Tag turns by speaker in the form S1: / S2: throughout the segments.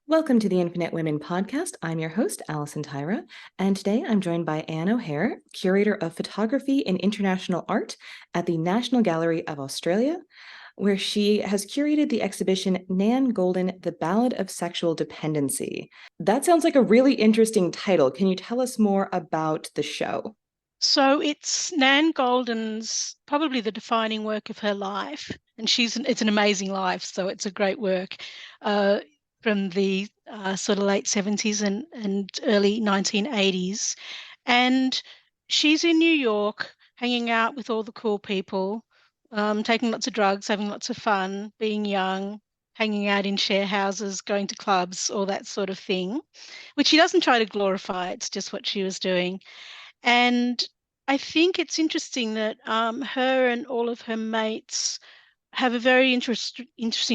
S1: Welcome to the Infinite Women podcast. I'm your host, Alison Tyra, and today I'm joined by Anne O'Hare, Curator of Photography and International Art at the National Gallery of Australia, where she has curated the exhibition Nan Goldin, the-ballad-of-sexual-dependency. That sounds like a really interesting title. Can you tell us more about the show?
S2: So it's Nan Goldin's probably the defining work of her life, and it's an amazing life. So it's a great work uh, from the sort of late 70s and early 1980s, and she's in New York, hanging out with all the cool people, taking lots of drugs, having lots of fun, being young, hanging out in share houses, going to clubs, all that sort of thing, which she doesn't try to glorify. It's just what she was doing. And I think it's interesting that her and all of her mates have a very interesting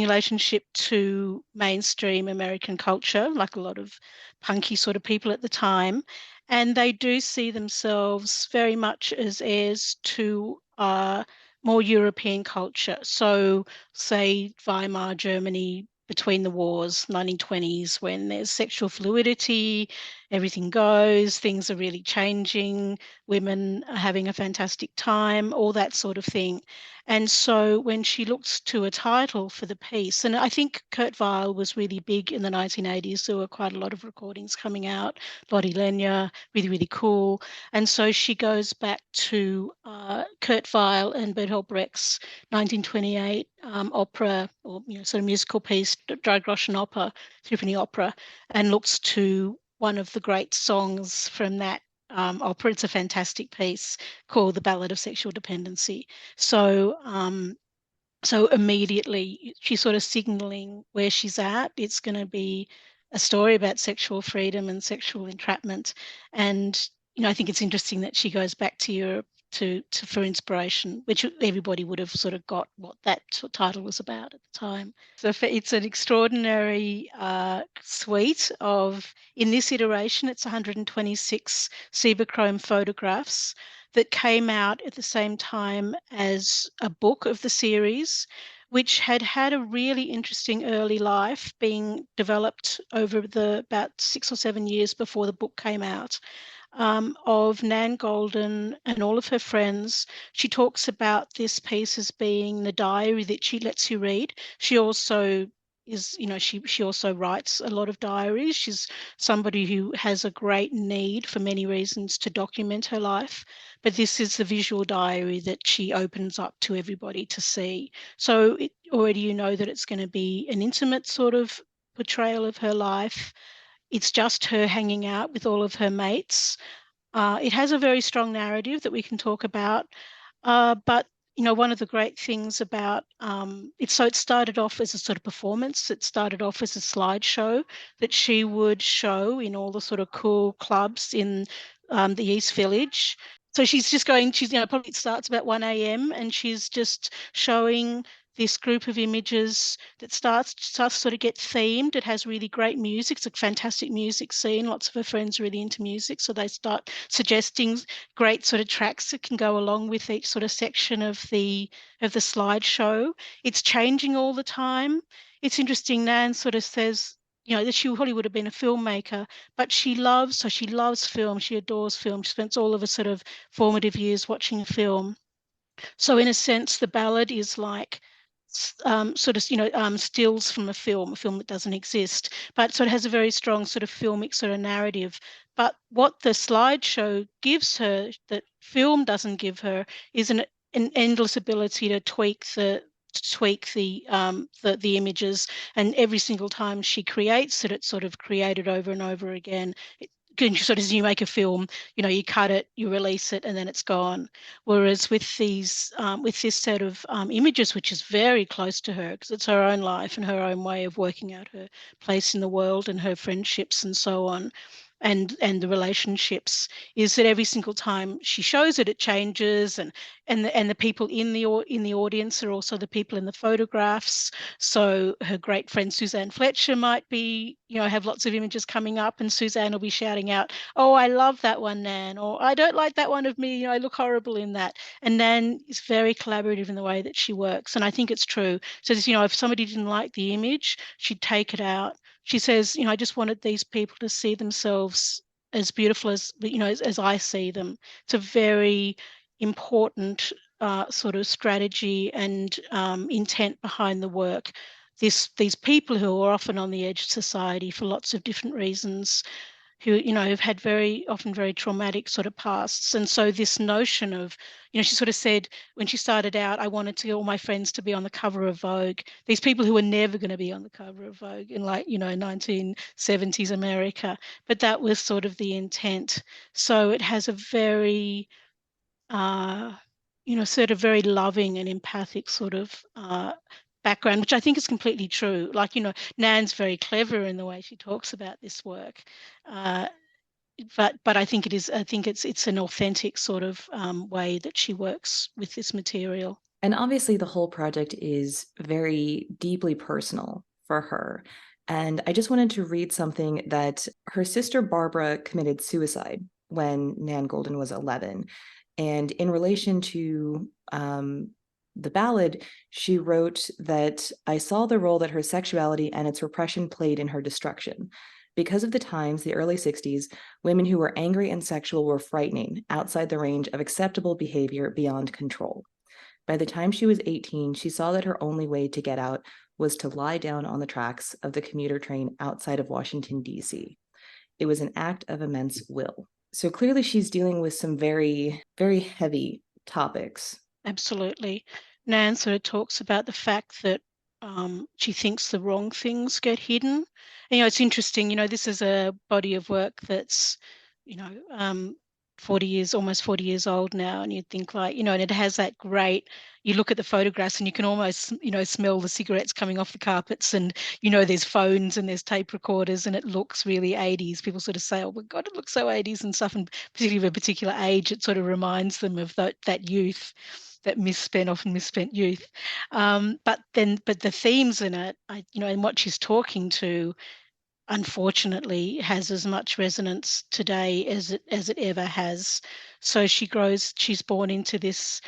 S2: relationship to mainstream American culture, like a lot of punky sort of people at the time. And they do see themselves very much as heirs to more European culture. So, say, Weimar Germany between the wars, 1920s, when there's sexual fluidity, everything goes, things are really changing, women are having a fantastic time, all that sort of thing. And so when she looks to a title for the piece, and I think Kurt Weill was really big in the 1980s, there were quite a lot of recordings coming out, Lottie Lenya, really, really cool. And so she goes back to Kurt Weill and Bertolt Brecht's 1928 opera, or sort of musical piece, Drei Groschen Oper, Threepenny Opera, and looks to one of the great songs from that opera. It's a fantastic piece called The Ballad of Sexual Dependency. So immediately she's sort of signaling where she's at. It's going to be a story about sexual freedom and sexual entrapment. And, I think it's interesting that she goes back to Europe to for inspiration, which everybody would have sort of got what that title was about at the time. So it's an extraordinary suite of, in this iteration, it's 126 Cibachrome photographs that came out at the same time as a book of the series, which had had a really interesting early life, being developed over the about 6 or 7 years before the book came out, of Nan Goldin and all of her friends. She talks about this piece as being the diary that she lets you read. She also she also writes a lot of diaries. She's somebody who has a great need for many reasons to document her life, but this is the visual diary that she opens up to everybody to see. So already you know that it's going to be an intimate sort of portrayal of her life. It's just her hanging out with all of her mates. It has a very strong narrative that we can talk about, but one of the great things about it started off as a sort of performance. It started off as a slideshow that she would show in all the sort of cool clubs in the East Village. So she's probably starts about 1 a.m. and she's just showing this group of images that starts to sort of get themed. It has really great music. It's a fantastic music scene. Lots of her friends are really into music, so they start suggesting great sort of tracks that can go along with each sort of section of the slideshow. It's changing all the time. It's interesting. Nan sort of says, that she probably would have been a filmmaker, but she loves film. She adores film. She spends all of her sort of formative years watching film. So in a sense, the ballad is like stills from a film that doesn't exist, but sort of has a very strong sort of filmic sort of narrative. But what the slideshow gives her that film doesn't give her is an endless ability to tweak the images, and every single time she creates it, it's sort of created over and over again. Sort of, as you make a film, you cut it, you release it, and then it's gone. Whereas with with this set of images, which is very close to her because it's her own life and her own way of working out her place in the world and her friendships and so on, and the relationships, is that every single time she shows it, it changes, and the people in the audience are also the people in the photographs. So her great friend Suzanne Fletcher might be, have lots of images coming up, and Suzanne will be shouting out, "Oh, I love that one, Nan," or "I don't like that one of me, I look horrible in that." And Nan is very collaborative in the way that she works, and I think it's true. So, if somebody didn't like the image, she'd take it out. she says, I just wanted these people to see themselves as beautiful as, as I see them. It's a very important sort of strategy and intent behind the work. These people who are often on the edge of society for lots of different reasons, who have had very often very traumatic sort of pasts. And so this notion of, she sort of said when she started out, I wanted to get all my friends to be on the cover of Vogue, these people who were never going to be on the cover of Vogue in 1970s America, but that was sort of the intent. So it has a very sort of very loving and empathic sort of background, which I think is completely true. Like, Nan's very clever in the way she talks about this work. Uh, but I think it's an authentic sort of way that she works with this material.
S1: And obviously, the whole project is very deeply personal for her. And I just wanted to read something that her sister Barbara committed suicide when Nan Goldin was 11. And in relation to the ballad, she wrote that I saw the role that her sexuality and its repression played in her destruction. Because of the times, the early 60s, women who were angry and sexual were frightening, outside the range of acceptable behavior beyond control. By the time she was 18, she saw that her only way to get out was to lie down on the tracks of the commuter train outside of Washington, D.C. It was an act of immense will. So clearly she's dealing with some very, very heavy topics.
S2: Absolutely. Nan sort of talks about the fact that she thinks the wrong things get hidden. And, it's interesting, this is a body of work that's, almost 40 years old now. And you think like, and it has that great, you look at the photographs and you can almost, smell the cigarettes coming off the carpets, and, there's phones and there's tape recorders, and it looks really 80s. People sort of say, oh my God, it looks so 80s and stuff. And particularly of a particular age, it sort of reminds them of that youth, that often misspent youth. But the themes in it, and what she's talking to, unfortunately, has as much resonance today as it ever has. So she's born into this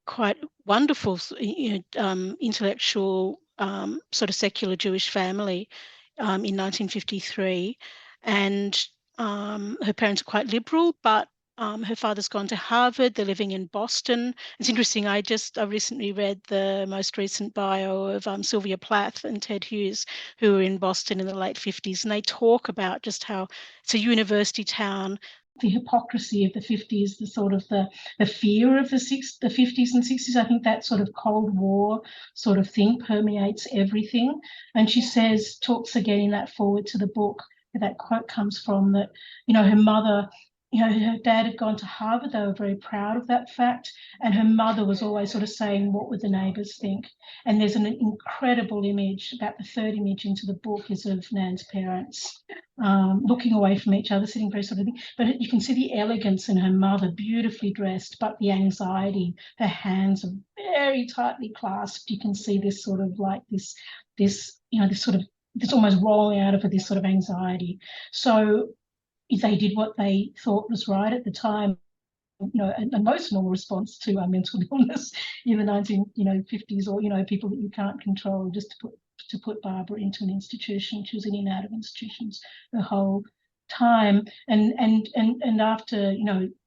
S2: quite wonderful, intellectual, sort of secular Jewish family in 1953, and her parents are quite liberal, but her father's gone to Harvard. They're living in Boston. It's interesting. I recently read the most recent bio of Sylvia Plath and Ted Hughes, who were in Boston in the late 50s, and they talk about just how it's a university town. The hypocrisy of the 50s, the sort of the fear of the 50s and 60s. I think that sort of Cold War sort of thing permeates everything. And she talks again in that forward to the book, that quote comes from, that, her mother, her dad had gone to Harvard. They were very proud of that fact. And her mother was always sort of saying, what would the neighbours think? And there's an incredible image, about the third image into the book is of Nan's parents looking away from each other, sitting very sort of thing. But you can see the elegance in her mother, beautifully dressed, but the anxiety. Her hands are very tightly clasped. You can see this sort of like this sort of, this almost rolling out of her, this sort of anxiety. So they did what they thought was right at the time, an emotional response to mental illness in the 1950s, or people that you can't control, just to put Barbara into an institution. She was in and out of institutions the whole time, and after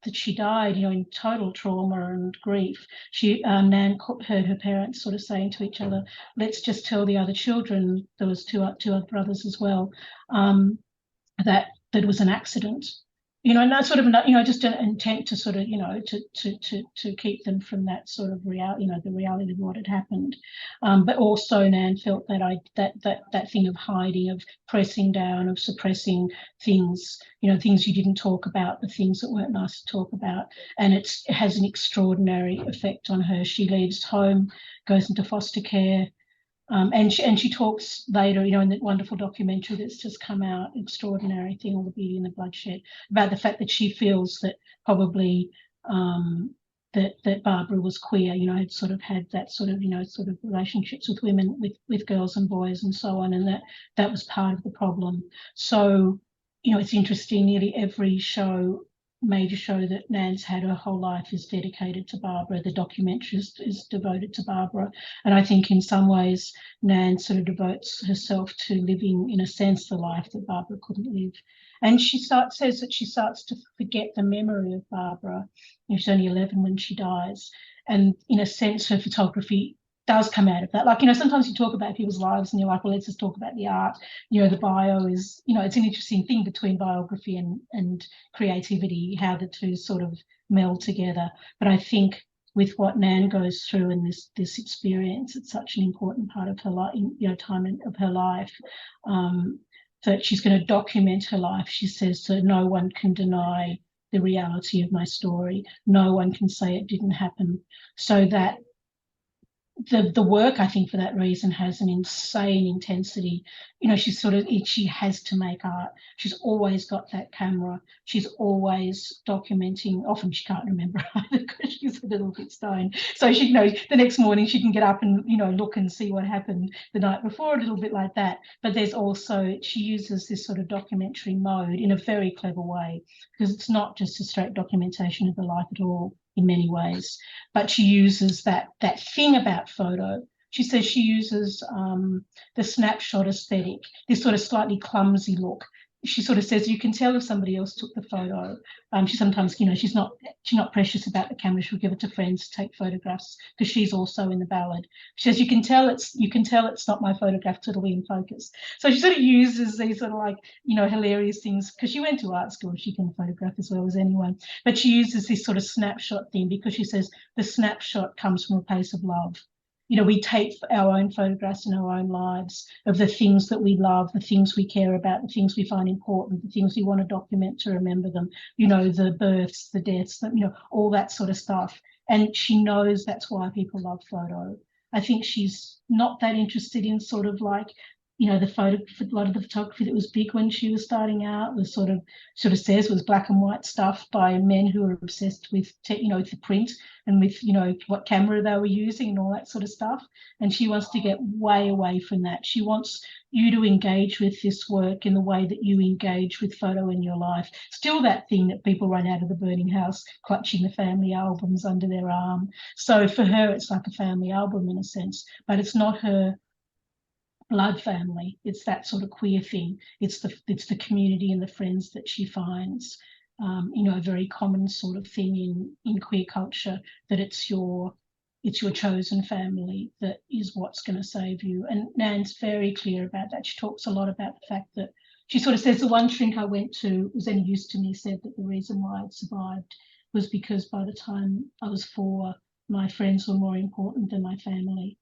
S2: that she died, in total trauma and grief, Nan heard her parents sort of saying to each other, let's just tell the other children, there was two other brothers as well, that it was an accident, and that sort of, just an intent to sort of, to keep them from that sort of reality, the reality of what had happened. But also Nan felt that thing of hiding, of pressing down, of suppressing things, things you didn't talk about, the things that weren't nice to talk about. And it has an extraordinary effect on her. She leaves home, goes into foster care. And she talks later, in that wonderful documentary that's just come out, Extraordinary Thing, All the Beauty and the Bloodshed, about the fact that she feels that probably that Barbara was queer, had sort of had that sort of, sort of relationships with women, with girls and boys and so on, and that was part of the problem. So, it's interesting, nearly every show
S3: major show that Nan's had her whole life is dedicated to Barbara. The documentarist is devoted to Barbara. And I think in some ways, Nan sort of devotes herself to living, in a sense, the life that Barbara couldn't live. And says that she starts to forget the memory of Barbara. She's only 11 when she dies. And in a sense, her photography does come out of that. Like, sometimes you talk about people's lives and you're like, well, let's just talk about the art. The bio is, it's an interesting thing between biography and creativity, how the two sort of meld together. But I think with what Nan goes through in this experience, it's such an important part of her life, time of her life, that she's going to document her life. She says, so no one can deny the reality of my story. No one can say it didn't happen. So that the work, I think, for that reason, has an insane intensity. She has to make art. She's always got that camera. She's always documenting. Often she can't remember either because she's a little bit stoned. So she knows the next morning she can get up and, look and see what happened the night before, a little bit like that. But there's also, she uses this sort of documentary mode in a very clever way, because it's not just a straight documentation of her life at all in many ways, but she uses that thing about photo. She says she uses the snapshot aesthetic, this sort of slightly clumsy look. She sort of says you can tell if somebody else took the photo. She sometimes, she's not precious about the camera. She'll give it to friends to take photographs, because she's also in the ballad. She says you can tell it's not my photograph, it'll be in focus. So she sort of uses these sort of like, hilarious things, because she went to art school. She can photograph as well as anyone, but she uses this sort of snapshot thing because she says the snapshot comes from a place of love. We take our own photographs in our own lives of the things that we love, the things we care about, the things we find important, the things we want to document to remember them, the births, the deaths, all that sort of stuff. And she knows that's why people love photo. I think she's not that interested in sort of like, a lot of the photography that was big when she was starting out was sort of says was black and white stuff by men who were obsessed with, the print and with, what camera they were using and all that sort of stuff. And she wants to get way away from that. She wants you to engage with this work in the way that you engage with photo in your life. Still that thing that people run out of the burning house clutching the family albums under their arm. So for her, it's like a family album in a sense, but it's not her blood family. It's that sort of queer thing. It's the community and the friends that she finds. A very common sort of thing in queer culture, that it's your chosen family that is what's going to save you. And Nan's very clear about that. She talks a lot about the fact that she sort of says the one shrink I went to was any use to me, said that the reason why I'd survived was because by the time I was 4, my friends were more important than my family.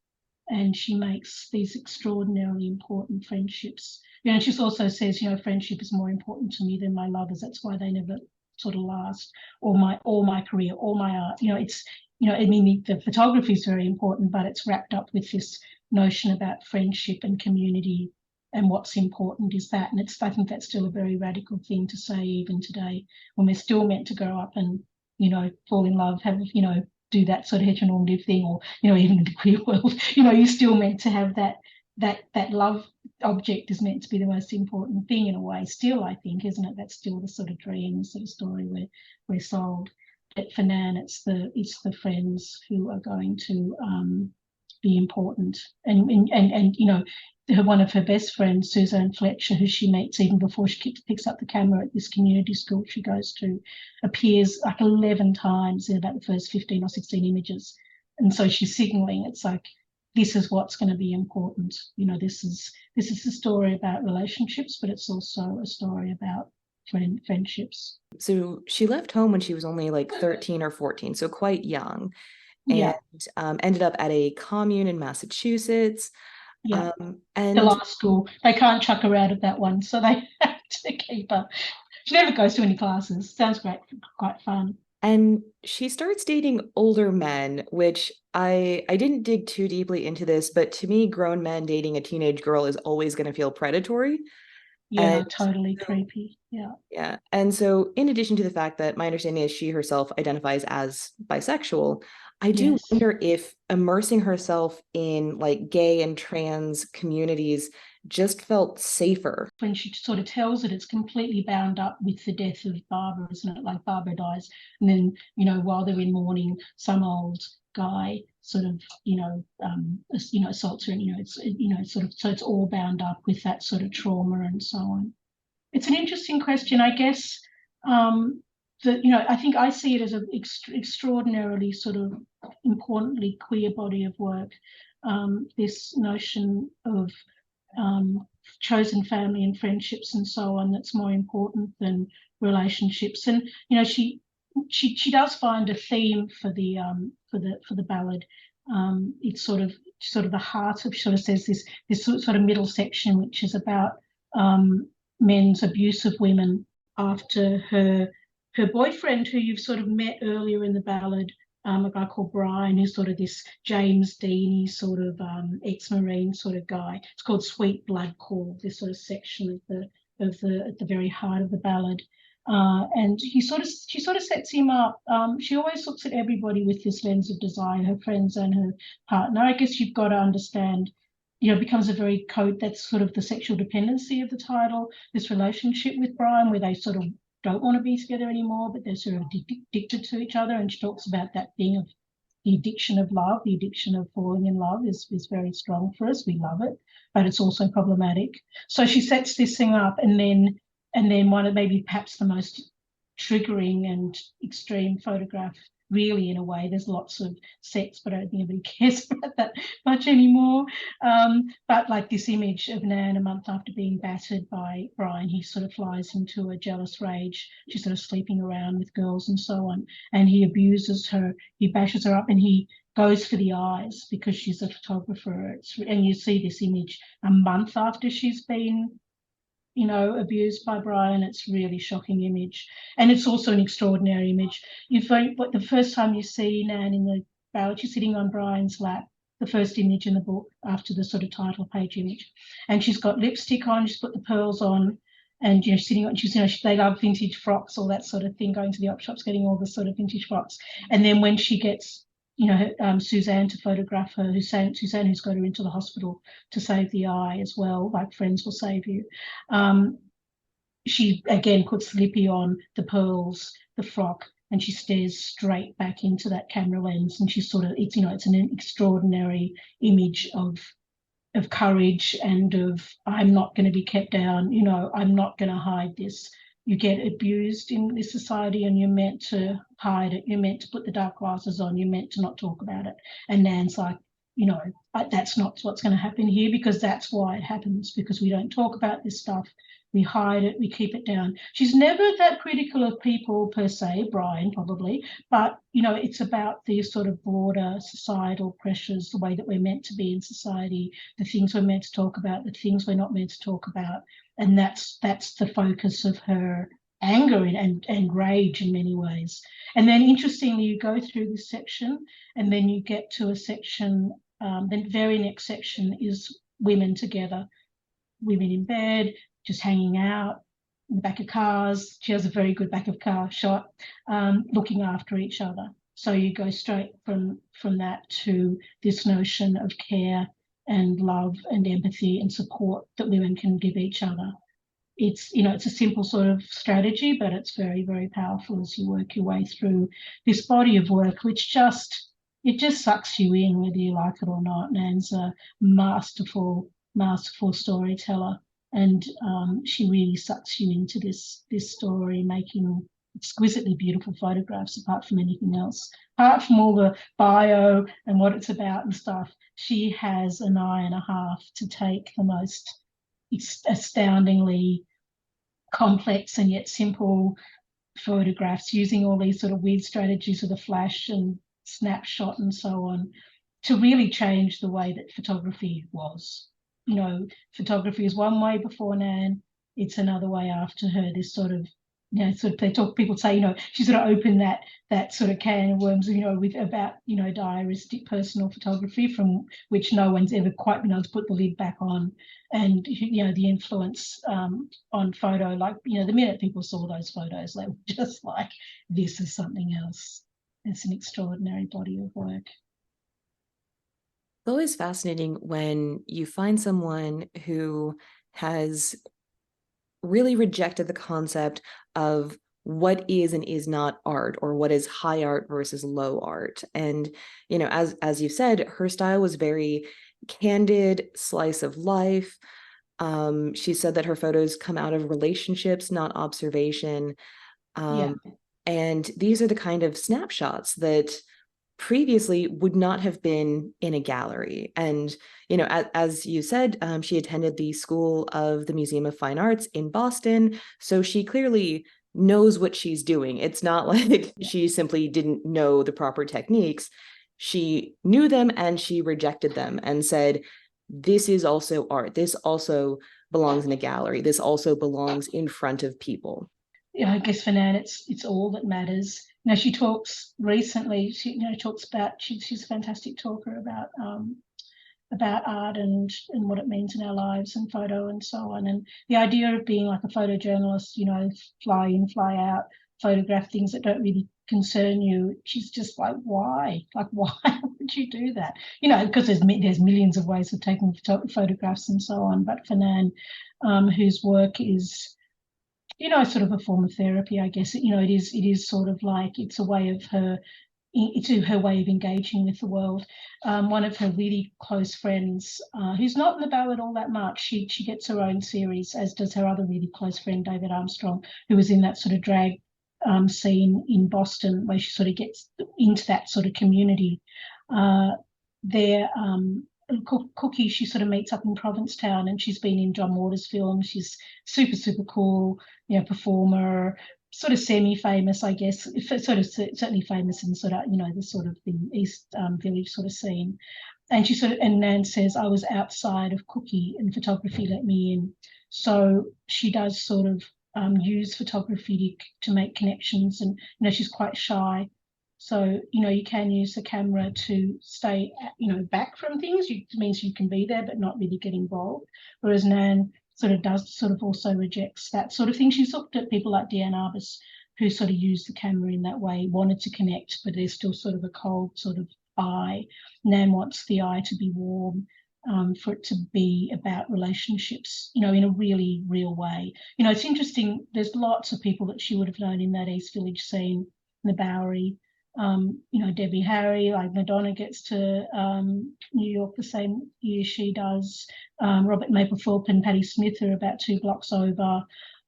S3: And she makes these extraordinarily important friendships. And she also says, friendship is more important to me than my lovers. That's why they never sort of last, or my career, or my art. The photography is very important, but it's wrapped up with this notion about friendship and community, and what's important is that. And I think that's still a very radical thing to say even today, when we're still meant to grow up and, fall in love, have, do that sort of heteronormative thing, or even in the queer world, you're still meant to have that love object is meant to be the most important thing in a way. Still, I think, isn't it? That's still the sort of dream, the sort of story we're sold. But for Nan, it's the friends who are going to be important, and one of her best friends, Suzanne Fletcher, who she meets even before she picks up the camera at this community school she goes to, appears like 11 times in about the first 15 or 16 images. And so she's signalling, it's like, this is what's going to be important. This is a story about relationships, but it's also a story about friendships.
S1: So she left home when she was only like 13 or 14, so quite young, and ended up at a commune in Massachusetts.
S3: Yeah,
S1: and
S3: the law school. They can't chuck her out of that one, so they have to keep her. She never goes to any classes. Sounds great, quite fun.
S1: And she starts dating older men, which I didn't dig too deeply into this, but to me, grown men dating a teenage girl is always going to feel predatory.
S3: Yeah,
S1: And
S3: totally creepy. Yeah.
S1: Yeah. And so, in addition to the fact that my understanding is she herself identifies as bisexual, I do wonder if immersing herself in like gay and trans communities just felt safer.
S3: When she sort of tells it, it's completely bound up with the death of Barbara, isn't it? Like Barbara dies, and then, you know, while they're in mourning, some old guy sort of, assaults her, and, sort of, so it's all bound up with that sort of trauma and so on. It's an interesting question, I guess. I think I see it as an extraordinarily sort of importantly queer body of work. This notion of chosen family and friendships and so on, that's more important than relationships. And, you know, she does find a theme for the ballad. It's sort of the heart of, sort of says this sort of middle section, which is about men's abuse of women after her boyfriend, who you've sort of met earlier in the ballad, a guy called Brian, who's sort of this James Deany sort of ex-Marine sort of guy. It's called Sweet Blood Call, this sort of section at the very heart of the ballad. And she sort of sets him up. She always looks at everybody with this lens of desire, her friends and her partner. I guess you've got to understand, you know, it becomes a very code, that's sort of the sexual dependency of the title, this relationship with Brian where they sort of don't want to be together anymore, but they're sort of addicted to each other. And she talks about that thing of the addiction of love, the addiction of falling in love is very strong for us. We love it, but it's also problematic. So she sets this thing up, and then one of maybe perhaps the most triggering and extreme photograph, really, in a way. There's lots of sex, but I don't think anybody cares about that much anymore. But like this image of Nan a month after being battered by Brian, he sort of flies into a jealous rage. She's sort of sleeping around with girls and so on, and he abuses her, he bashes her up, and he goes for the eyes because she's a photographer. And you see this image a month after she's been, you know, abused by Brian. It's really shocking image. And it's also an extraordinary image. But the first time you see Nan in the ballad, she's sitting on Brian's lap, the first image in the book after the sort of title page image. And she's got lipstick on, she's put the pearls on, and, you know, sitting on, she's, you know, they love vintage frocks, all that sort of thing, going to the op shops, getting all the sort of vintage frocks. And then when she gets, you know, Suzanne to photograph her, Suzanne who's got her into the hospital to save the eye as well, like friends will save you. She again puts Lippy on, the pearls, the frock, and she stares straight back into that camera lens. And she's sort of, it's, you know, it's an extraordinary image of courage and of, I'm not going to be kept down, you know, I'm not going to hide this. You get abused in this society and you're meant to hide it. You're meant to put the dark glasses on. You're meant to not talk about it. And Nan's like, you know, that's not what's going to happen here, because that's why it happens, because we don't talk about this stuff. We hide it, we keep it down. She's never that critical of people per se, Brian probably, but, you know, it's about these sort of broader societal pressures, the way that we're meant to be in society, the things we're meant to talk about, the things we're not meant to talk about. And that's the focus of her anger and rage in many ways. And then interestingly, you go through this section and then you get to a section, the very next section is women together, women in bed, just hanging out in the back of cars. She has a very good back of car shot, looking after each other. So you go straight from that to this notion of care and love and empathy and support that women can give each other. It's, you know, it's a simple sort of strategy, but it's very, very powerful as you work your way through this body of work, which just sucks you in, whether you like it or not. Nan's a masterful storyteller, and she really sucks you into this story, making exquisitely beautiful photographs. Apart from anything else, apart from all the bio and what it's about and stuff, she has an eye and a half to take the most astoundingly complex and yet simple photographs, using all these sort of weird strategies of the flash and snapshot and so on, to really change the way that photography was. You know, photography is one way before Nan, it's another way after her. This sort of, you know, sort of people say, you know, she sort of opened that sort of can of worms, you know, with about, you know, diaristic personal photography, from which no one's ever quite been able to put the lid back on. And, you know, the influence on photo, like, you know, the minute people saw those photos, they were just like, this is something else. It's an extraordinary body of work.
S1: always fascinating when you find someone who has really rejected the concept of what is and is not art, or what is high art versus low art. And, you know, as you said, her style was very candid, slice of life. She said that her photos come out of relationships, not observation.
S3: Yeah.
S1: And these are the kind of snapshots that previously would not have been in a gallery. And, you know, as you said, she attended the School of the Museum of Fine Arts in Boston. So she clearly knows what she's doing. It's not like she simply didn't know the proper techniques. She knew them and she rejected them and said, this is also art. This also belongs in a gallery. This also belongs in front of people.
S3: Yeah, I guess for Nan, it's all that matters. You know, she talks recently. She talks about she's a fantastic talker about art and what it means in our lives and photo and so on. And the idea of being like a photojournalist, you know, fly in, fly out, photograph things that don't really concern you. She's just like, why? Like, why would you do that? You know, because there's millions of ways of taking photographs and so on. But for Nan, whose work is, you know, sort of a form of therapy, I guess. You know, it is sort of like it's a way of her, it's her way of engaging with the world. One of her really close friends, who's not in the ballad all that much, she gets her own series, as does her other really close friend, David Armstrong, who was in that sort of drag scene in Boston, where she sort of gets into that sort of community. There, Cookie, she sort of meets up in Provincetown, and she's been in John Waters' films. She's super, super cool, you know, performer, sort of semi-famous, I guess, sort of certainly famous in sort of, you know, the sort of the East Village sort of scene. And she sort of, and Nan says, I was outside of Cookie and photography let me in. So she does sort of use photography to make connections, and, you know, she's quite shy. So, you know, you can use the camera to stay, you know, back from things. It means you can be there but not really get involved. Whereas Nan sort of also rejects that sort of thing. She's looked at people like Deanne Arbus, who sort of used the camera in that way, wanted to connect, but there's still sort of a cold sort of eye. Nan wants the eye to be warm, for it to be about relationships, you know, in a really real way. You know, it's interesting, there's lots of people that she would have known in that East Village scene, in the Bowery. You know, Debbie Harry, like Madonna gets to New York the same year she does. Robert Mapplethorpe and Patti Smith are about 2 blocks over.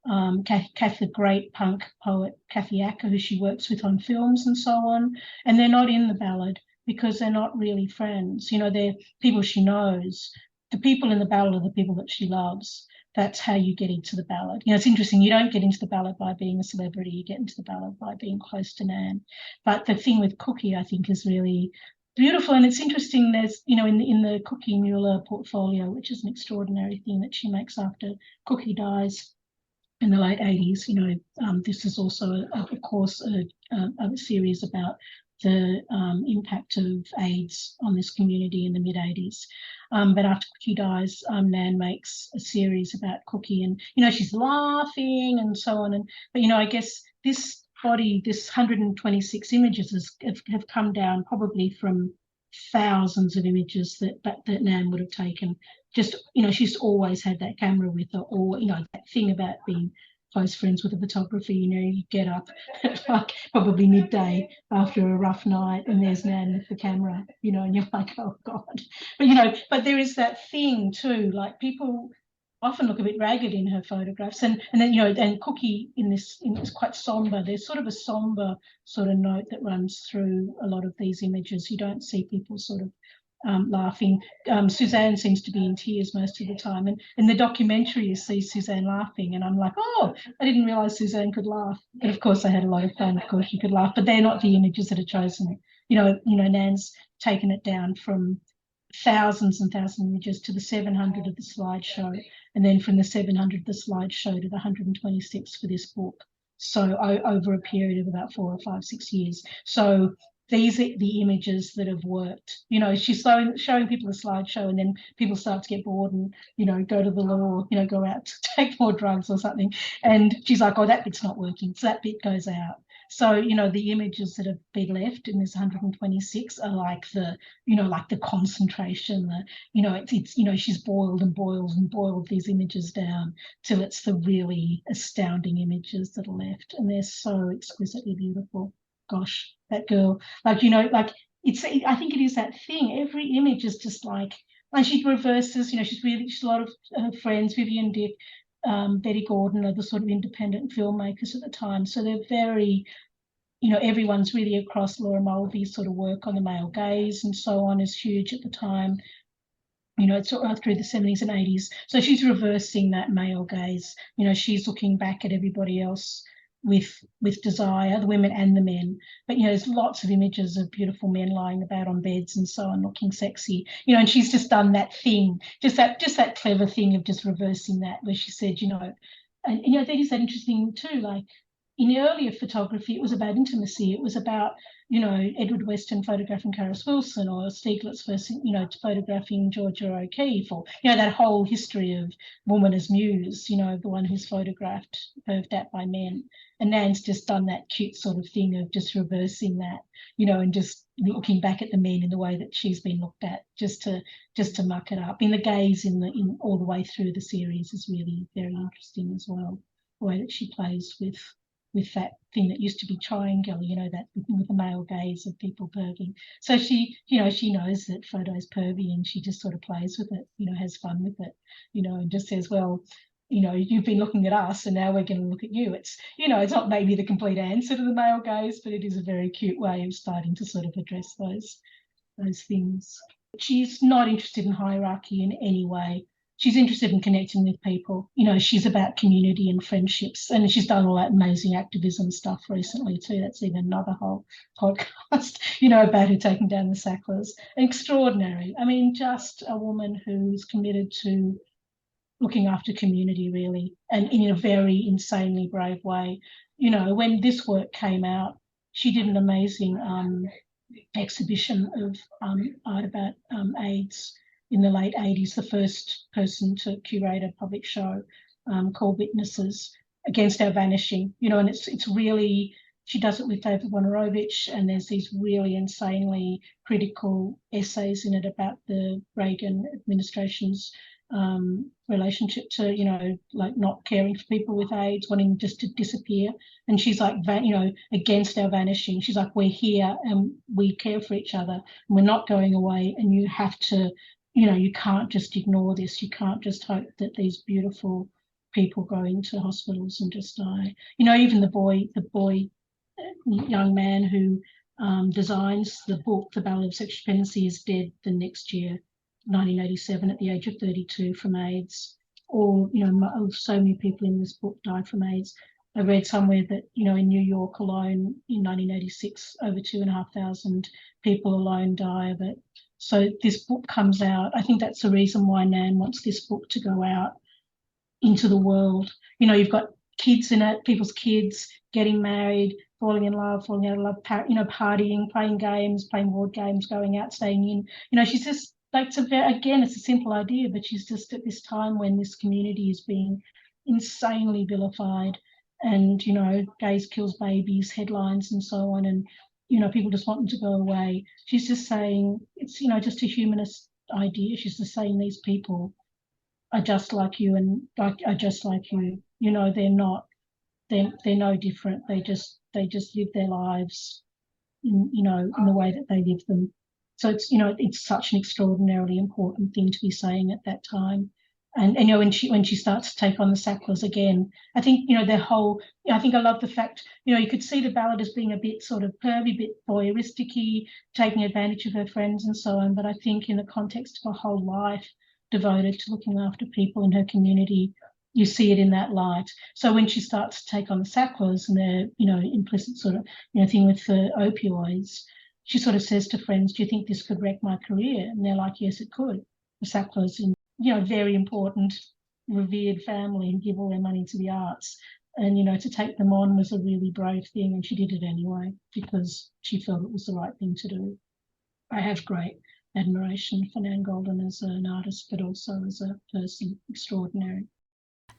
S3: The great punk poet Kathy Acker, who she works with on films and so on. And they're not in the ballad because they're not really friends. You know, they're people she knows. The people in the ballad are the people that she loves. That's how you get into the ballad. You know, it's interesting. You don't get into the ballad by being a celebrity. You get into the ballad by being close to Nan. But the thing with Cookie, I think, is really beautiful. And it's interesting. There's, you know, in the Cookie Mueller portfolio, which is an extraordinary thing that she makes after Cookie dies in the late 80s. You know, this is also, of course, a series about the impact of AIDS on this community in the mid-80s. But after Cookie dies, Nan makes a series about Cookie, and, you know, she's laughing and so on. But, you know, I guess this body, this 126 images have come down probably from thousands of images that Nan would have taken. Just, you know, she's always had that camera with her, or, you know, that thing about being close friends with a photographer. You know, you get up at like probably midday after a rough night, and there's Nan with the camera, you know, and you're like, oh God. But, you know, but there is that thing too, like people often look a bit ragged in her photographs, and then, you know, and Cookie in this quite somber. There's sort of a somber sort of note that runs through a lot of these images. You don't see people sort of laughing. Suzanne seems to be in tears most of the time, and in the documentary you see Suzanne laughing, and I'm like, oh, I didn't realise Suzanne could laugh. But of course I had a lot of fun. Of course she could laugh, but they're not the images that are chosen. You know, Nan's taken it down from thousands and thousands of images to the 700 of the slideshow, and then from the 700 of the slideshow to the 126 for this book. So over a period of about 4 or 5, 6 years. So these are the images that have worked. You know, she's showing people a slideshow, and then people start to get bored and, you know, go to the law, you know, go out to take more drugs or something. And she's like, oh, that bit's not working. So that bit goes out. So, you know, the images that have been left in this 126 are like the, you know, like the concentration, the, you know, it's you know, she's boiled and boiled and boiled these images down till it's the really astounding images that are left. And they're so exquisitely beautiful. Gosh, that girl, like, you know, like I think it is that thing. Every image is just like, and she reverses, you know, she's a lot of her friends, Vivian Dick, Betty Gordon are the sort of independent filmmakers at the time. So they're very, you know, everyone's really across. Laura Mulvey's sort of work on the male gaze and so on is huge at the time. You know, it's through the 70s and 80s. So she's reversing that male gaze. You know, she's looking back at everybody else with desire, the women and the men. But, you know, there's lots of images of beautiful men lying about on beds and so on, looking sexy. You know, and she's just done that thing, just that clever thing of just reversing that, where she said, you know, and you know, that is that interesting too. Like in earlier photography, it was about intimacy. It was about, you know, Edward Weston photographing Caris Wilson, or Stieglitz first, you know, photographing Georgia O'Keeffe, or, you know, that whole history of woman as muse, you know, the one who's photographed, perved at by men. And Nan's just done that cute sort of thing of just reversing that, you know, and just looking back at the men in the way that she's been looked at, just to muck it up. In the gaze in all the way through the series is really very interesting as well. The way that she plays with that thing that used to be triangular, you know, that with the male gaze of people perving. So she, you know, she knows that photo is pervy, and she just sort of plays with it, you know, has fun with it, you know, and just says, well, you know, you've been looking at us and now we're going to look at you. It's, you know, it's not maybe the complete answer to the male gaze, but it is a very cute way of starting to sort of address those things. She's not interested in hierarchy in any way. She's interested in connecting with people. You know, she's about community and friendships, and she's done all that amazing activism stuff recently too. That's even another whole podcast, you know, about her taking down the Sacklers. Extraordinary. I mean, just a woman who's committed to looking after community, really, and in a very insanely brave way. You know, when this work came out, she did an amazing exhibition of art about AIDS in the late 80s, the first person to curate a public show called Witnesses Against Our Vanishing, you know, and it's really, she does it with David Wojnarowicz, and there's these really insanely critical essays in it about the Reagan administration's relationship to, you know, like not caring for people with AIDS, wanting just to disappear. And she's like, you know, against our vanishing. She's like, we're here and we care for each other and we're not going away. And you have to, you know, you can't just ignore this. You can't just hope that these beautiful people go into hospitals and just die. You know, even the boy, young man who designs the book, The Ballad-of-Sexual-Dependency, is dead the next year, 1987, at the age of 32 from AIDS. Or, you know, so many people in this book died from AIDS. I read somewhere that, you know, in New York alone in 1986, over 2,500 people alone die of it. So this book comes out. I think that's the reason why Nan wants this book to go out into the world. You know, you've got kids in it, people's kids getting married, falling in love, falling out of love, you know, partying, playing games, playing board games, going out, staying in. You know, she's just like, again, it's a simple idea, but she's just at this time when this community is being insanely vilified, and, you know, gays kills babies, headlines and so on, and, you know, people just want them to go away. She's just saying, it's, you know, just a humanist idea. She's just saying these people are just like you, and are just like you. You know, they're no different. They just live their lives in, you know, in the way that they live them. So it's, you know, it's such an extraordinarily important thing to be saying at that time. And you know, when she starts to take on the Sacklers again, I think, you know, their whole, I think I love the fact, you know, you could see the ballad as being a bit sort of pervy, bit voyeuristic-y, taking advantage of her friends and so on. But I think in the context of a whole life devoted to looking after people in her community, you see it in that light. So when she starts to take on the Sacklers and their, you know, implicit sort of, you know, thing with the opioids, she sort of says to friends, do you think this could wreck my career? And they're like, yes, it could. The Sacklers, in, you know, very important, revered family, and give all their money to the arts. And, you know, to take them on was a really brave thing, and she did it anyway because she felt it was the right thing to do. I have great admiration for Nan Goldin as an artist, but also as a person. Extraordinary.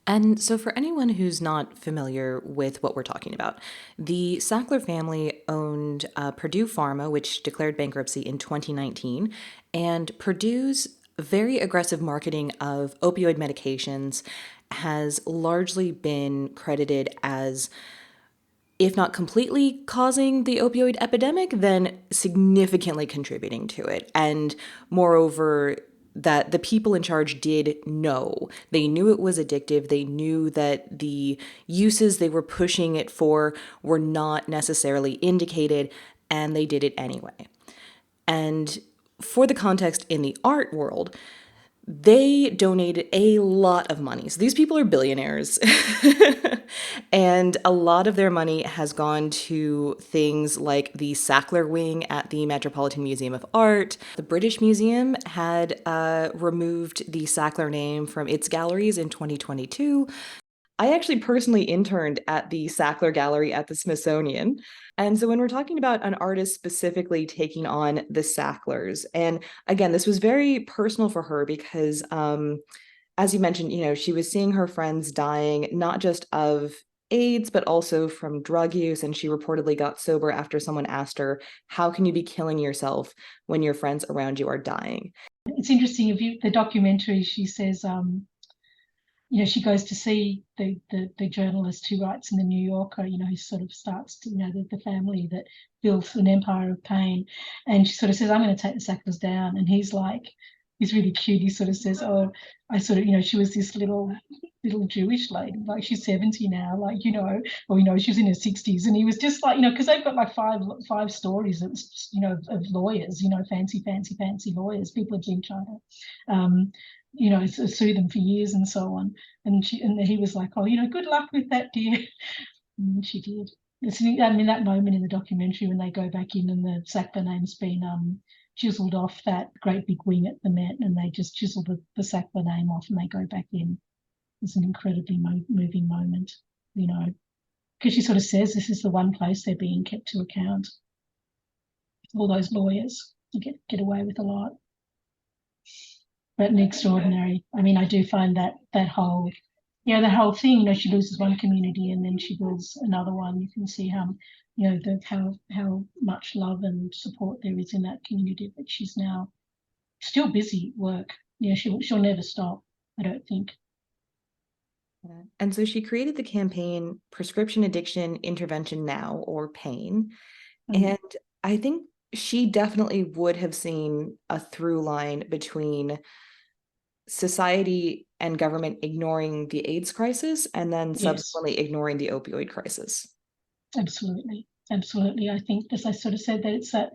S1: And so, for anyone who's not familiar with what we're talking about, the Sackler family owned Purdue Pharma, which declared bankruptcy in 2019, and Purdue's very aggressive marketing of opioid medications has largely been credited as, if not completely causing the opioid epidemic, then significantly contributing to it. And moreover, that the people in charge did know. They knew it was addictive. They knew that the uses they were pushing it for were not necessarily indicated, and they did it anyway. And for the context in the art world, they donated a lot of money. So these people are billionaires. And a lot of their money has gone to things like the Sackler Wing at the Metropolitan Museum of Art. The British Museum had removed the Sackler name from its galleries in 2022. I actually personally interned at the Sackler Gallery at the Smithsonian. And so when we're talking about an artist specifically taking on the Sacklers, and again, this was very personal for her because, as you mentioned, she was seeing her friends dying, not just of AIDS, but also from drug use. And she reportedly got sober after someone asked her, how can you be killing yourself when your friends around you are dying?
S3: It's interesting, if the documentary, she says, she goes to see the journalist who writes in the New Yorker, who sort of starts to, the family that built an empire of pain. And she sort of says, I'm going to take the Sacklers down. And he's really cute. He sort of says, oh, I sort of, she was this little Jewish lady, like she's 70 now, or, she was in her 60s. And he was just like, because they've got like five stories of, of lawyers, fancy lawyers. People have been trying to, sue them for years and so on. And he was like, oh, good luck with that, dear. And she did. That moment in the documentary when they go back in and the Sackler name's been chiseled off that great big wing at the Met, and they just chisel the Sackler name off and they go back in. It's an incredibly moving moment, because she sort of says this is the one place they're being kept to account. All those lawyers get away with a lot. But an extraordinary. I do find that whole, the whole thing. She loses one community and then she builds another one. You can see how, how much love and support there is in that community. But she's now still busy work. She'll never stop, I don't think.
S1: And so she created the campaign Prescription Addiction Intervention Now, or PAIN. And I think she definitely would have seen a through line between society and government ignoring the AIDS crisis and then subsequently ignoring the opioid crisis.
S3: Absolutely. I think, as I sort of said, that it's that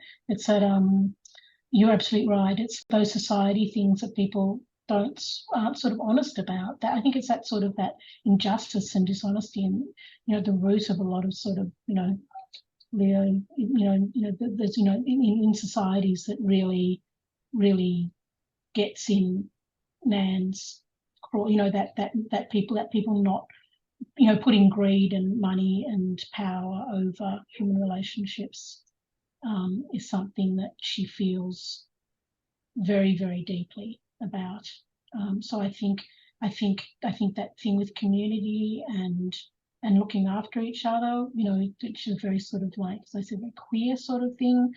S3: you're absolutely right. It's those society things that people aren't sort of honest about. That I think it's that sort of that injustice and dishonesty, and the root of a lot of sort of there's in societies that really gets in Nan's crawl. That people not putting greed and money and power over human relationships is something that she feels very, very deeply about. So I think that thing with community and looking after each other, which is very sort of like, as I said, a queer sort of thing,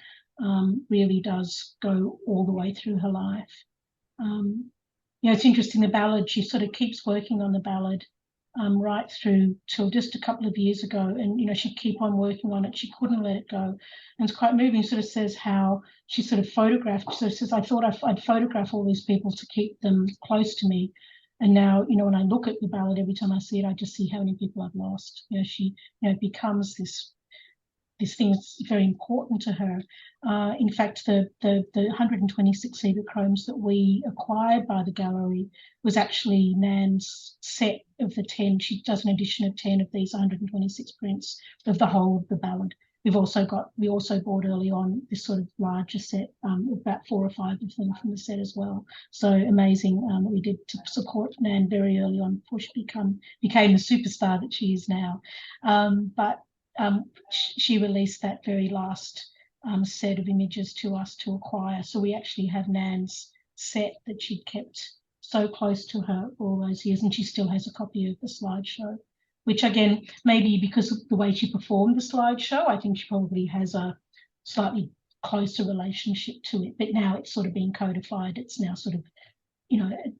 S3: really does go all the way through her life. It's interesting, the ballad, she sort of keeps working on the ballad right through till just a couple of years ago, and she'd keep on working on it. She couldn't let it go, and it's quite moving. Sort of says how she sort of photographed. So it says, I thought I'd photograph all these people to keep them close to me, and now when I look at the ballad, every time I see it, I just see how many people I've lost. She becomes this thing is very important to her. In fact, the 126 Chromes that we acquired by the gallery was actually Nan's set of the 10. She does an edition of 10 of these 126 prints of the whole of the ballad. We also bought early on this sort of larger set, about 4 or 5 of them from the set as well. So amazing that we did to support Nan very early on before she became the superstar that she is now. But she released that very last set of images to us to acquire. So we actually have Nan's set that she'd kept so close to her all those years, and she still has a copy of the slideshow, which again, maybe because of the way she performed the slideshow, I think she probably has a slightly closer relationship to it. But now it's sort of been codified. It's now sort of,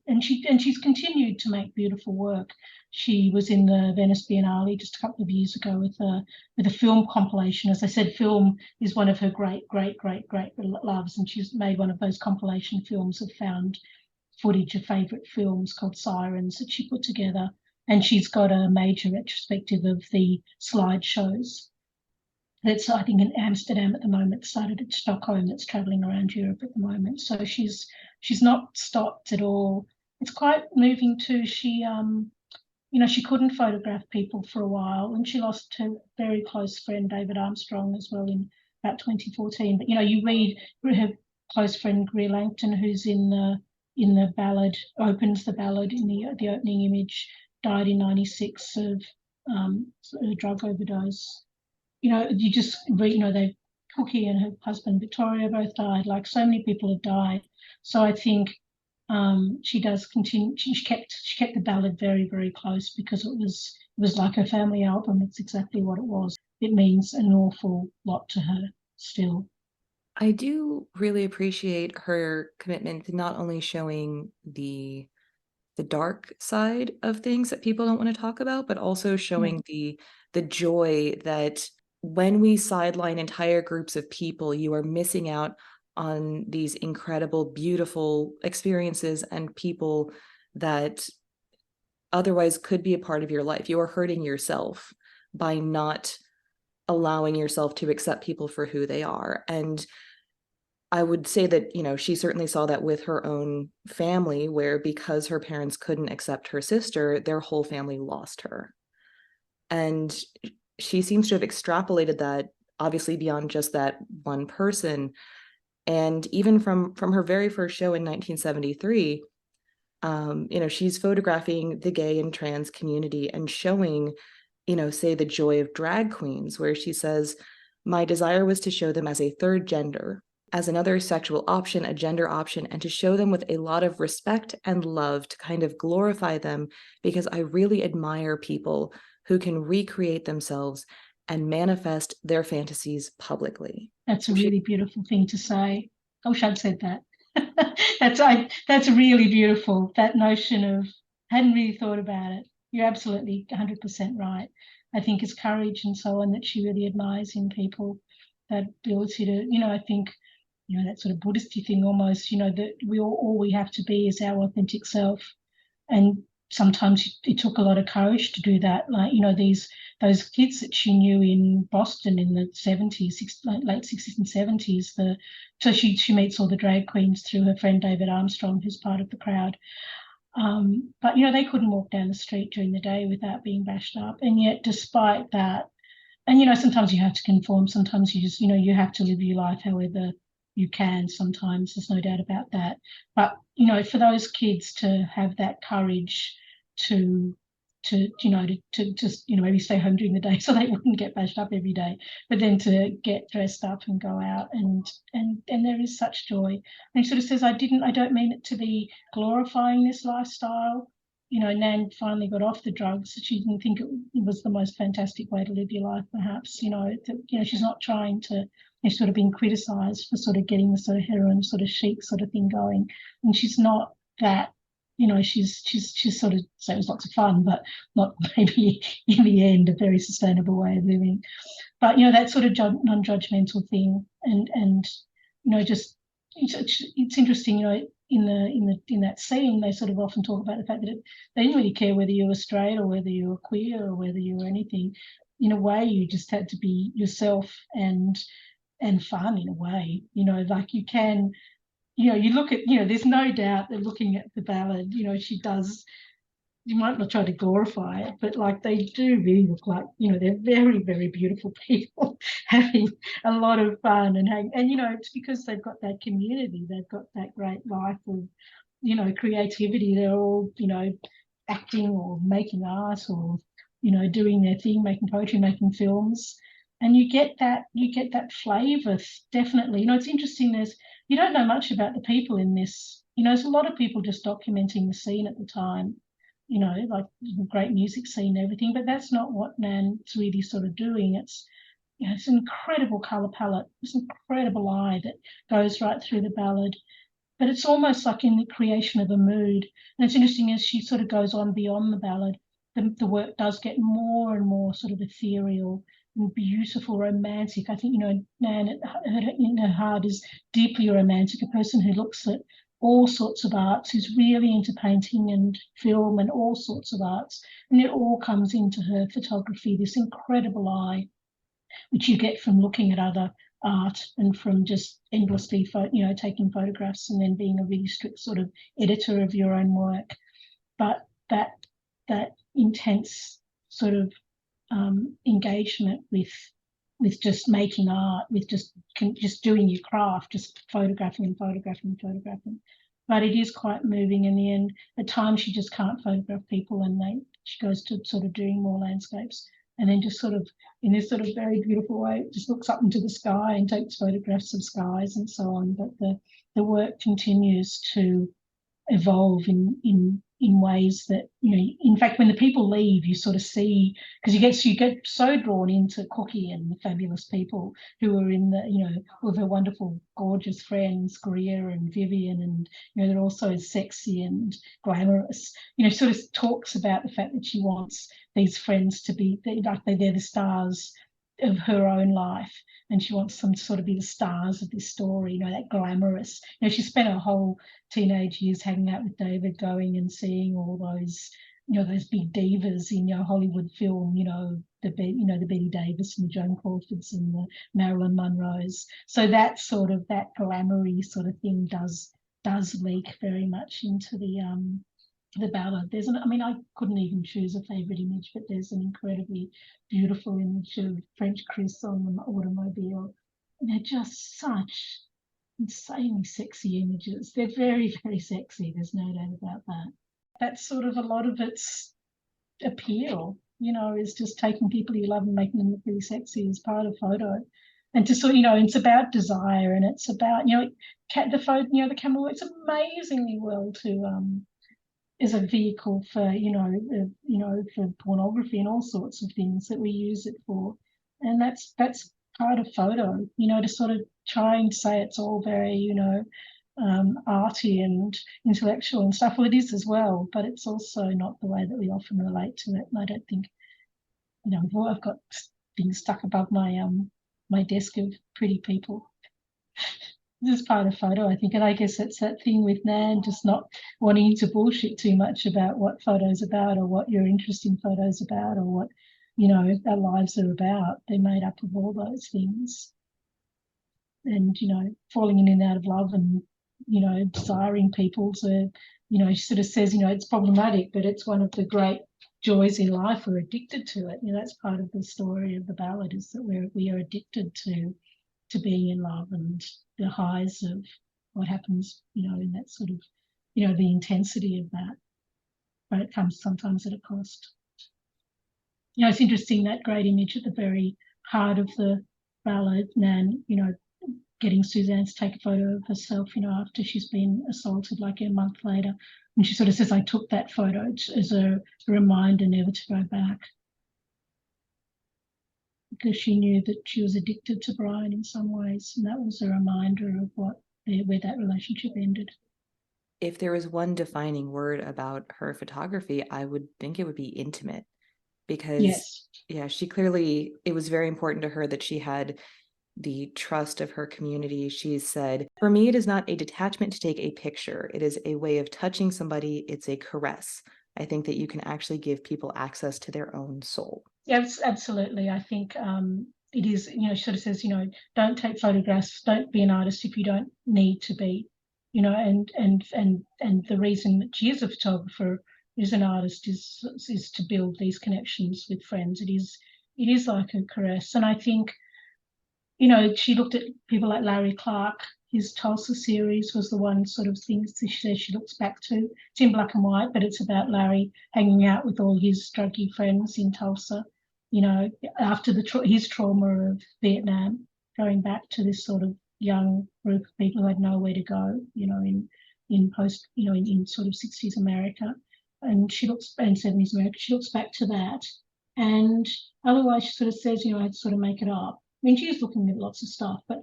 S3: and she's continued to make beautiful work. She was in the Venice Biennale just a couple of years ago with a film compilation. As I said, film is one of her great loves, and she's made one of those compilation films of found footage of favourite films called Sirens that she put together. And she's got a major retrospective of the slideshows. That's, I think, in Amsterdam at the moment, started at Stockholm, that's travelling around Europe at the moment. So she's not stopped at all. It's quite moving too. She she couldn't photograph people for a while, and she lost her very close friend David Armstrong as well in about 2014. But you read her close friend Greer Langton, who's in the ballad, opens the ballad in the opening image, died in 96 of a drug overdose. You just read, Cookie and her husband Victoria both died. Like, so many people have died. So I think she does continue. She kept the ballad very, very close, because it was like her family album. It's exactly what it was. It means an awful lot to her still.
S1: I do really appreciate her commitment to not only showing the dark side of things that people don't want to talk about, but also showing the joy that when we sideline entire groups of people, you are missing out on these incredible, beautiful experiences and people that otherwise could be a part of your life. You are hurting yourself by not allowing yourself to accept people for who they are. And I would say that, she certainly saw that with her own family, where because her parents couldn't accept her sister, their whole family lost her. And she seems to have extrapolated that, obviously, beyond just that one person. And even from her very first show in 1973, she's photographing the gay and trans community and showing, say, the joy of drag queens, where she says, "My desire was to show them as a third gender, as another sexual option, a gender option, and to show them with a lot of respect and love, to kind of glorify them, because I really admire people who can recreate themselves and manifest their fantasies publicly."
S3: That's a really beautiful thing to say. I wish I'd said that. That's really beautiful. That notion of, hadn't really thought about it. You're absolutely 100% right. I think it's courage and so on that she really admires in people, that ability to, I think, that sort of Buddhist-y thing almost, that all we have to be is our authentic self. And sometimes it took a lot of courage to do that. Like, those kids that she knew in Boston in the 70s, late 60s and 70s, so she meets all the drag queens through her friend David Armstrong, who's part of the crowd. But, they couldn't walk down the street during the day without being bashed up. And yet, despite that, and, sometimes you have to conform, sometimes you just, you have to live your life however you can sometimes, there's no doubt about that. But, for those kids to have that courage to just, maybe stay home during the day so they wouldn't get bashed up every day, but then to get dressed up and go out, and there is such joy. And he sort of says, I don't mean it to be glorifying this lifestyle. Nan finally got off the drugs. She didn't think it was the most fantastic way to live your life, perhaps. She's not trying to, they've sort of been criticised for sort of getting the sort of heroin sort of chic sort of thing going. And she's not that, she's sort of, so it was lots of fun, but not maybe in the end a very sustainable way of living. But, that sort of non-judgmental thing, and just, it's interesting, in that scene, they sort of often talk about the fact that they didn't really care whether you were straight or whether you were queer or whether you were anything. In a way, you just had to be yourself and fun in a way, like you can, you look at, there's no doubt that looking at the ballad, she does, you might not try to glorify it, but like they do really look like, they're very, very beautiful people having a lot of fun and it's because they've got that community, they've got that great life of, creativity. They're all, acting or making art or, doing their thing, making poetry, making films. And you get that flavour, definitely. It's interesting, you don't know much about the people in this You know, there's a lot of people just documenting the scene at the time, you know, like great music scene and everything, but that's not what Nan's really sort of doing. It's, you know, it's an incredible colour palette, this incredible eye that goes right through the ballad. But it's almost like in the creation of a mood. And it's interesting as she sort of goes on beyond the ballad, the work does get more and more sort of ethereal and beautiful, romantic. I think, you know, Nan in her heart is deeply romantic, a person who looks at all sorts of arts, who's really into painting and film and all sorts of arts. And it all comes into her photography, this incredible eye, which you get from looking at other art and from just endlessly, you know, taking photographs and then being a really strict sort of editor of your own work. But that intense sort of engagement with just making art, with just doing your craft, just photographing and photographing and photographing. But it is quite moving in the end. At times she just can't photograph people, and she goes to sort of doing more landscapes, and then just sort of in this sort of very beautiful way, just looks up into the sky and takes photographs of skies and so on. But the work continues to evolve in ways that, you know, in fact, when the people leave, you sort of see, because you get so drawn into Cookie and the fabulous people who are in the, you know, with her wonderful, gorgeous friends, Greer and Vivian, and, you know, they're all so sexy and glamorous. You know, sort of talks about the fact that she wants these friends to be, like they're the stars of her own life, and she wants them to sort of be the stars of this story, you know, that glamorous. You know, she spent her whole teenage years hanging out with David, going and seeing all those, you know, those big divas in, you know, Hollywood film, you know, the Betty Davis and the Joan Crawfords and the Marilyn Monroes. So that sort of, that glamoury sort of thing does leak very much into the ballad. I mean, I couldn't even choose a favourite image, but there's an incredibly beautiful image of French Chris on the automobile. And they're just such insanely sexy images. They're very, very sexy. There's no doubt about that. That's sort of a lot of its appeal, you know, is just taking people you love and making them look really sexy as part of photo. And to sort of, you know, it's about desire, and it's about, you know, the camera works amazingly well to is a vehicle for, you know, for pornography and all sorts of things that we use it for. And that's part of photo, you know, to sort of try and say it's all very, you know, arty and intellectual and stuff. Well, it is as well, but it's also not the way that we often relate to it. And I don't think, you know, I've got things stuck above my my desk of pretty people. This is part of photo, I think, and I guess it's that thing with Nan just not wanting to bullshit too much about what photo's about, or what your interest in photo's about, or what, you know, our lives are about. They're made up of all those things. And, you know, falling in and out of love and, you know, desiring people to, you know, she sort of says, you know, it's problematic, but it's one of the great joys in life. We're addicted to it. You know, that's part of the story of the ballad, is that we are addicted to being in love and the highs of what happens, you know, in that sort of, you know, the intensity of that. But it comes sometimes at a cost. You know, it's interesting, that great image at the very heart of the ballad, Nan, you know, getting Suzanne to take a photo of herself, you know, after she's been assaulted like a month later. And she sort of says, I took that photo as a reminder never to go back, because she knew that she was addicted to Brian in some ways, and that was a reminder of where that relationship ended.
S1: If there was one defining word about her photography, I would think it would be intimate, because
S3: yes,
S1: yeah, it was very important to her that she had the trust of her community. She said, for me, it is not a detachment to take a picture. It is a way of touching somebody. It's a caress. I think that you can actually give people access to their own soul.
S3: Yes, absolutely. I think it is, you know, she sort of says, you know, don't take photographs, don't be an artist if you don't need to be, you know, and the reason that she is a photographer, is an artist, is to build these connections with friends. It is like a caress. And I think, you know, she looked at people like Larry Clark. His Tulsa series was the one sort of things that she says she looks back to. It's in black and white, but it's about Larry hanging out with all his druggy friends in Tulsa, you know, after his trauma of Vietnam, going back to this sort of young group of people who had nowhere to go, you know, in in post, in sort of 60s America, and 70s America. She looks back to that, and otherwise she sort of says, I had to sort of make it up. I mean, she's looking at lots of stuff, but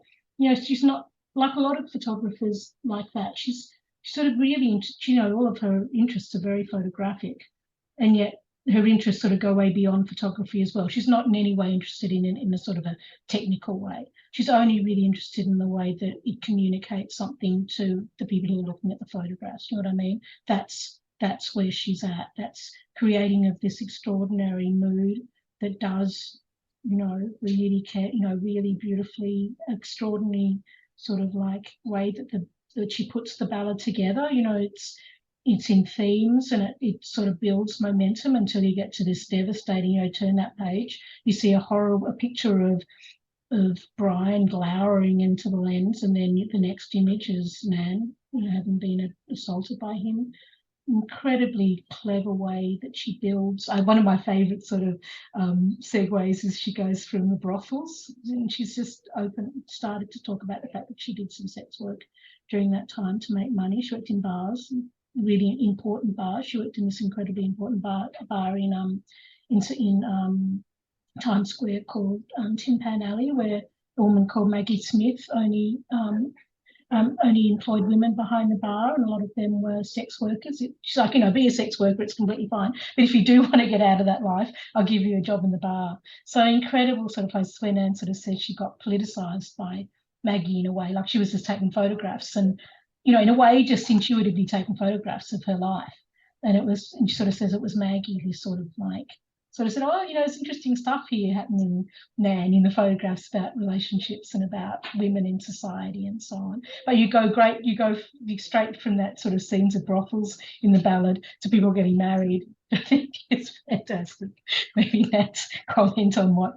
S3: she's not like a lot of photographers like that. She's sort of really, all of her interests are very photographic, and yet her interests sort of go way beyond photography as well. She's not in any way interested in a sort of a technical way. She's only really interested in the way that it communicates something to the people who are looking at the photographs. You know what I mean? That's where she's at. That's creating of this extraordinary mood that does, really care, really beautifully, extraordinary sort of like way that she puts the ballad together. It's in themes, and it sort of builds momentum until you get to this devastating, turn that page, you see a picture of Brian glowering into the lens, and then the next image is Nan, having been assaulted by him. Incredibly clever way that she builds. One of my favourite sort of segues is she goes from the brothels, and she's just started to talk about the fact that she did some sex work during that time to make money. She worked in bars, really important bars. She worked in this incredibly important bar in Times Square called Tin Pan Alley, where a woman called Maggie Smith only employed women behind the bar, and a lot of them were sex workers. She's like, be a sex worker, it's completely fine. But if you do want to get out of that life, I'll give you a job in the bar. So incredible sort of places where Nan sort of says she got politicised by Maggie in a way, like she was just taking photographs and, in a way just intuitively taking photographs of her life. And she sort of says it was Maggie who sort of said, there's interesting stuff here happening, Nan, in the photographs about relationships and about women in society and so on. But you go straight from that sort of scenes of brothels in the ballad to people getting married. I think it's fantastic. Maybe that's comment on what,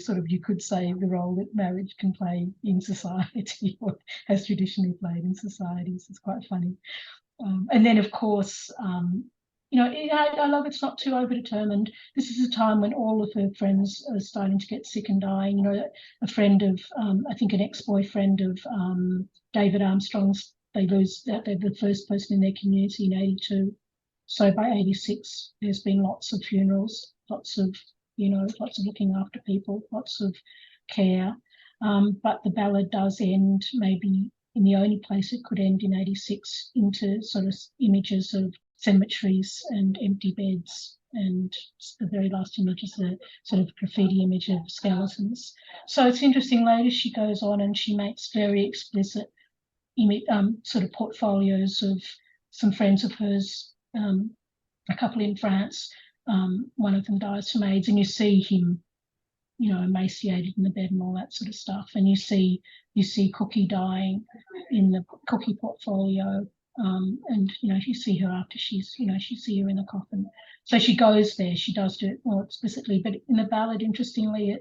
S3: sort of you could say the role that marriage can play in society or has traditionally played in societies. It's quite funny. And then, of course, I love it's not too overdetermined. This is a time when all of her friends are starting to get sick and dying. A friend of, I think an ex-boyfriend of David Armstrong's, they're the first person in their community in 82. So by 86, there's been lots of funerals, lots of looking after people, lots of care. But the ballad does end maybe in the only place it could end in 86 into sort of images of cemeteries and empty beds, and the very last image is a sort of graffiti image of skeletons. So it's interesting, later she goes on and she makes very explicit sort of portfolios of some friends of hers, a couple in France. One of them dies from AIDS, and you see him, emaciated in the bed and all that sort of stuff. And you see Cookie dying in the Cookie portfolio. And you see her after you see her in the coffin. So she goes there, she does do it more explicitly, but in the ballad, interestingly,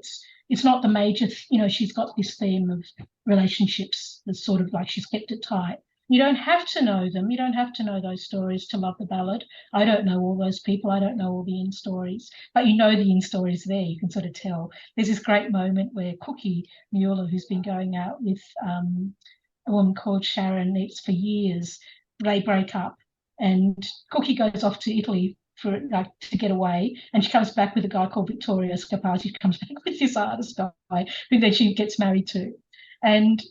S3: it's not the major, she's got this theme of relationships that's sort of like she's kept it tight. You don't have to know them, you don't have to know those stories to love the ballad. I don't know all those people, I don't know all the in stories, but the in stories there, you can sort of tell. There's this great moment where Cookie Mueller, who's been going out with a woman called Sharon, it's for years, they break up, and Cookie goes off to Italy to get away, and she comes back with a guy called Vittorio Scarpati. She comes back with this artist guy who then she gets married to, and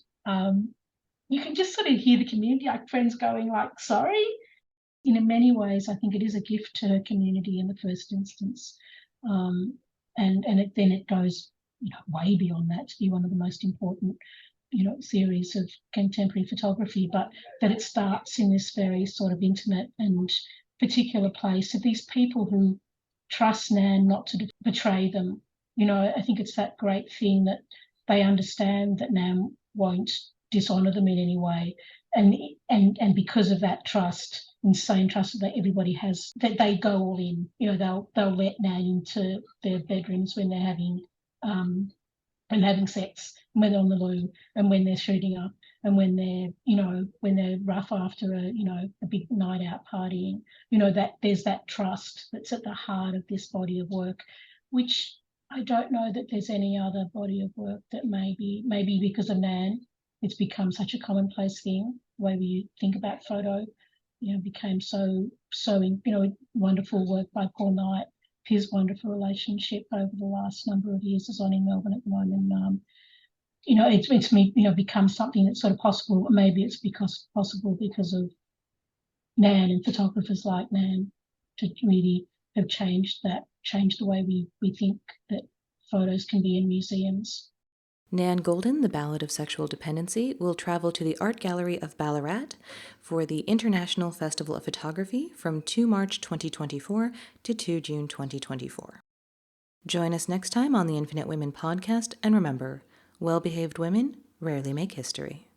S3: you can just sort of hear the community, like friends going like, sorry. In many ways, I think it is a gift to her community in the first instance, and then it goes way beyond that to be one of the most important series of contemporary photography, but that it starts in this very sort of intimate and particular place of these people who trust Nan not to betray them. I think it's that great thing that they understand that Nan won't dishonour them in any way, and because of that trust, insane trust that everybody has, that they go all in. They'll let Nan into their bedrooms when they're having sex, when they're on the loo, and when they're shooting up, and when they're rough after a big night out partying. That there's that trust that's at the heart of this body of work, which I don't know that there's any other body of work that maybe because of Nan, it's become such a commonplace thing. way we think about photo, became so wonderful work by Paul Knight, his wonderful relationship over the last number of years is on in Melbourne at the moment. It's become something that's sort of possible. Maybe it's possible because of Nan and photographers like Nan to really have changed the way we think that photos can be in museums.
S1: Nan Goldin, the Ballad of Sexual Dependency, will travel to the Art Gallery of Ballarat for the International Festival of Photography from 2 March 2024 to 2 June 2024. Join us next time on the Infinite Women podcast, and remember, well-behaved women rarely make history.